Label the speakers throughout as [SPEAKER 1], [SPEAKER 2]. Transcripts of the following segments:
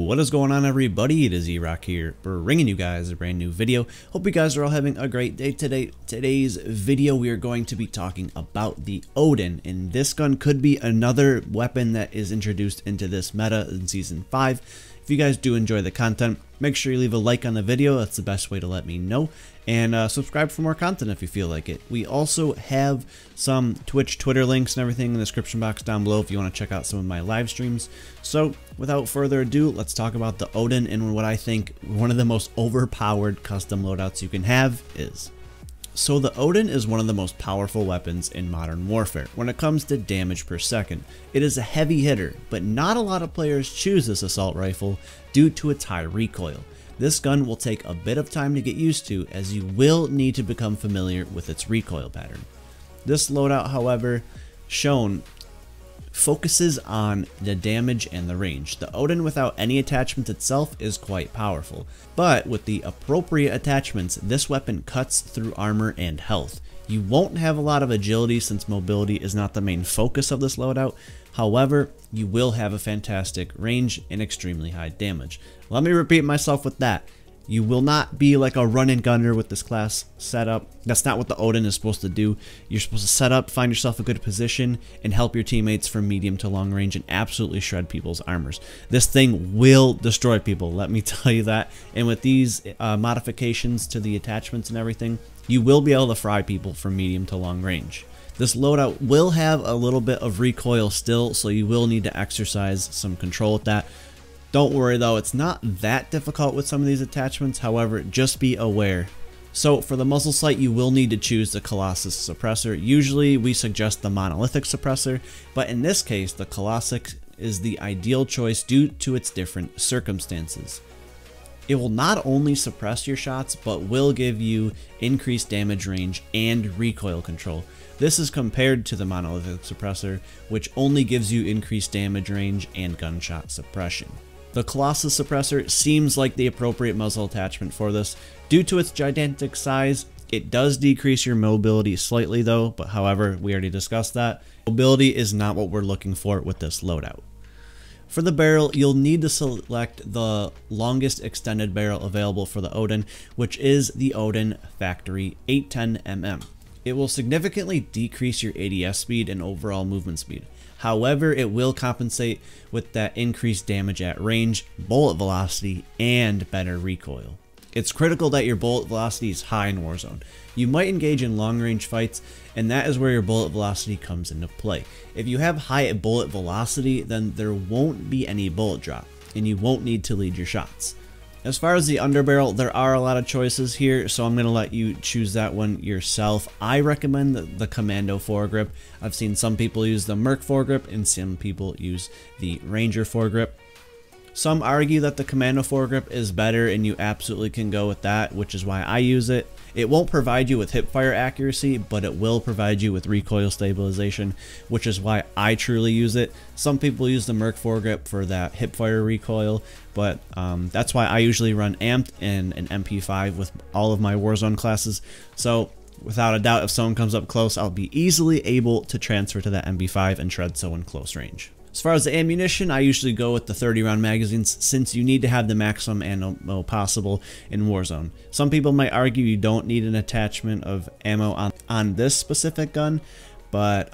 [SPEAKER 1] What is going on, everybody? It is Erock here, bringing you guys a brand new video. Hope you guys are all having a great day today. Today's video, we are going to be talking about the Oden, and this gun could be another weapon that is introduced into this meta in Season 5. If you guys do enjoy the content, make sure you leave a like on the video. That's the best way to let me know. And subscribe for more content if you feel like it. We also have some Twitch, Twitter links and everything in the description box down below if you want to check out some of my live streams. So without further ado, let's talk about the Oden and what I think one of the most overpowered custom loadouts you can have is. So the Oden is one of the most powerful weapons in modern warfare when it comes to damage per second. It is a heavy hitter, but not a lot of players choose this assault rifle due to its high recoil. This gun will take a bit of time to get used to, as you will need to become familiar with its recoil pattern. This loadout, however, shown focuses on the damage and the range. The Oden without any attachments itself is quite powerful, but with the appropriate attachments, this weapon cuts through armor and health. You won't have a lot of agility since mobility is not the main focus of this loadout. However, you will have a fantastic range and extremely high damage. Let me repeat myself with that. You will not be like a run and gunner with this class setup. That's not what the Oden is supposed to do. You're supposed to set up, find yourself a good position, and help your teammates from medium to long range and absolutely shred people's armors. This thing will destroy people, let me tell you that. And with these modifications to the attachments and everything, you will be able to fry people from medium to long range. This loadout will have a little bit of recoil still, so you will need to exercise some control with that. Don't worry though, it's not that difficult with some of these attachments, however, just be aware. So for the muzzle sight, you will need to choose the Colossus suppressor. Usually we suggest the monolithic suppressor, but in this case, the Colossus is the ideal choice due to its different circumstances. It will not only suppress your shots, but will give you increased damage range and recoil control. This is compared to the monolithic suppressor, which only gives you increased damage range and gunshot suppression. The Colossus suppressor seems like the appropriate muzzle attachment for this. Due to its gigantic size, it does decrease your mobility slightly though, but however, we already discussed that. Mobility is not what we're looking for with this loadout. For the barrel, you'll need to select the longest extended barrel available for the Oden, which is the Oden Factory 810mm. It will significantly decrease your ADS speed and overall movement speed. However, it will compensate with that increased damage at range, bullet velocity, and better recoil. It's critical that your bullet velocity is high in Warzone. You might engage in long range fights, and that is where your bullet velocity comes into play. If you have high bullet velocity, then there won't be any bullet drop, and you won't need to lead your shots. As far as the underbarrel, there are a lot of choices here, so I'm going to let you choose that one yourself. I recommend the Commando foregrip. I've seen some people use the Merc foregrip and some people use the Ranger foregrip. Some argue that the Commando foregrip is better, and you absolutely can go with that, which is why I use it. It won't provide you with hipfire accuracy, but it will provide you with recoil stabilization, which is why I truly use it. Some people use the Merc foregrip for that hipfire recoil, but that's why I usually run amped and an MP5 with all of my Warzone classes. So without a doubt, if someone comes up close, I'll be easily able to transfer to that MP5 and shred someone close range. As far as the ammunition, I usually go with the 30-round magazines since you need to have the maximum ammo possible in Warzone. Some people might argue you don't need an attachment of ammo on this specific gun, but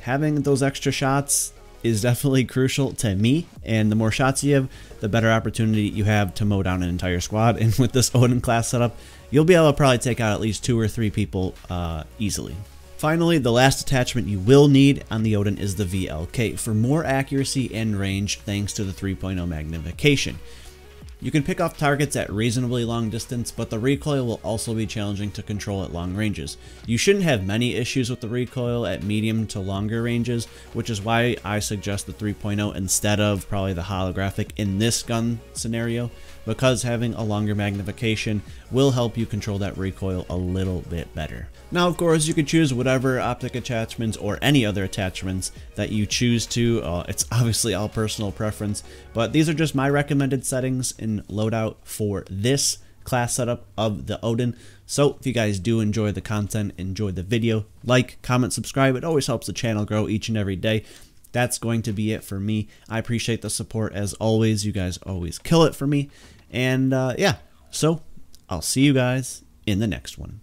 [SPEAKER 1] having those extra shots is definitely crucial to me, and the more shots you have, the better opportunity you have to mow down an entire squad. And with this Oden class setup, you'll be able to probably take out at least 2 or 3 people easily. Finally, the last attachment you will need on the Oden is the VLK for more accuracy and range thanks to the 3.0 magnification. You can pick off targets at reasonably long distance, but the recoil will also be challenging to control at long ranges. You shouldn't have many issues with the recoil at medium to longer ranges, which is why I suggest the 3.0 instead of probably the holographic in this gun scenario, because having a longer magnification will help you control that recoil a little bit better. Now, of course, you could choose whatever optic attachments or any other attachments that you choose to. It's obviously all personal preference, but these are just my recommended settings in loadout for this class setup of the Oden. So if you guys do enjoy the content, enjoy the video, like, comment, subscribe. It always helps the channel grow each and every day. that's going to be it for me. I appreciate the support as always. You guys always kill it for me. And yeah, so I'll see you guys in the next one.